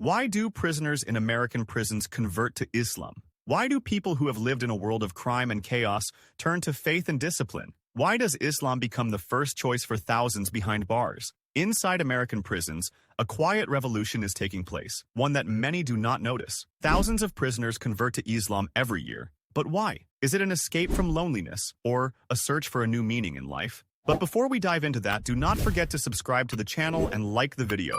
Why do prisoners in American prisons convert to Islam? Why do people who have lived in a world of crime and chaos turn to faith and discipline? Why does Islam become the first choice for thousands behind bars? Inside American prisons, a quiet revolution is taking place, one that many do not notice. Thousands of prisoners convert to Islam every year. But why? Is it an escape from loneliness or a search for a new meaning in life? But before we dive into that, do not forget to subscribe to the channel and like the video.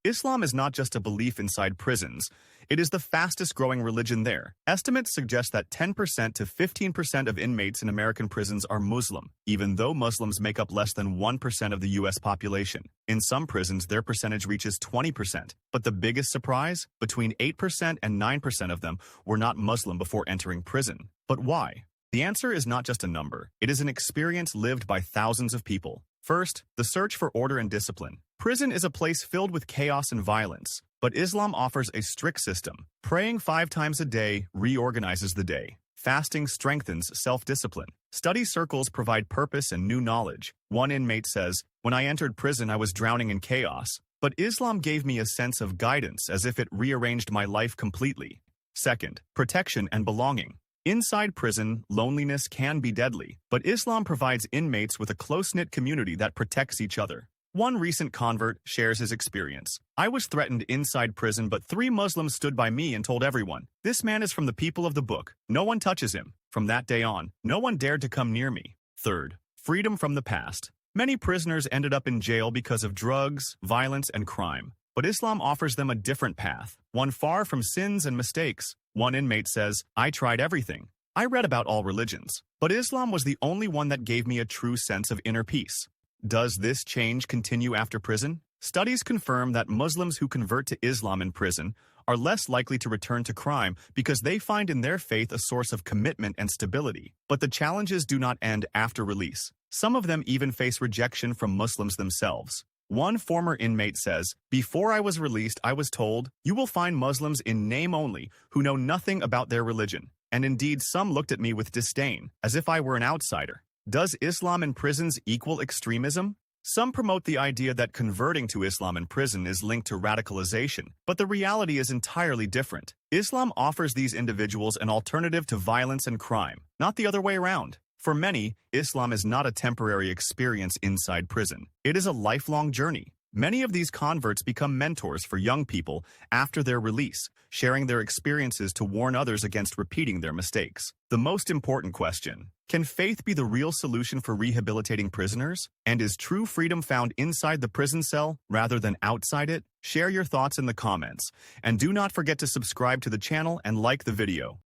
Islam is not just a belief inside prisons, it is the fastest growing religion there. Estimates suggest that 10% to 15% of inmates in American prisons are Muslim, even though Muslims make up less than 1% of the U.S. population. In some prisons, their percentage reaches 20%. But the biggest surprise? Between 8% and 9% of them were not Muslim before entering prison. But why? The answer is not just a number. It is an experience lived by thousands of people. First, the search for order and discipline. Prison is a place filled with chaos and violence, but Islam offers a strict system. Praying 5 times a day reorganizes the day. Fasting strengthens self-discipline. Study circles provide purpose and new knowledge. One inmate says, "When I entered prison, I was drowning in chaos, but Islam gave me a sense of guidance as if it rearranged my life completely." Second, protection and belonging. Inside prison, loneliness can be deadly, but Islam provides inmates with a close-knit community that protects each other. One recent convert shares his experience. "I was threatened inside prison, but 3 Muslims stood by me and told everyone, 'This man is from the people of the book. No one touches him.' From that day on, no one dared to come near me." Third, freedom from the past. Many prisoners ended up in jail because of drugs, violence, and crime. But Islam offers them a different path, one far from sins and mistakes. One inmate says, "I tried everything. I read about all religions, but Islam was the only one that gave me a true sense of inner peace." Does this change continue after prison? Studies confirm that Muslims who convert to Islam in prison are less likely to return to crime because they find in their faith a source of commitment and stability. But the challenges do not end after release. Some of them even face rejection from Muslims themselves. One former inmate says, "Before I was released, I was told, 'You will find Muslims in name only who know nothing about their religion.' And indeed, some looked at me with disdain, as if I were an outsider." Does Islam in prisons equal extremism? Some promote the idea that converting to Islam in prison is linked to radicalization, but the reality is entirely different. Islam offers these individuals an alternative to violence and crime, not the other way around. For many, Islam is not a temporary experience inside prison. It is a lifelong journey. Many of these converts become mentors for young people after their release, sharing their experiences to warn others against repeating their mistakes. The most important question: can faith be the real solution for rehabilitating prisoners? And is true freedom found inside the prison cell rather than outside it? Share your thoughts in the comments, and do not forget to subscribe to the channel and like the video.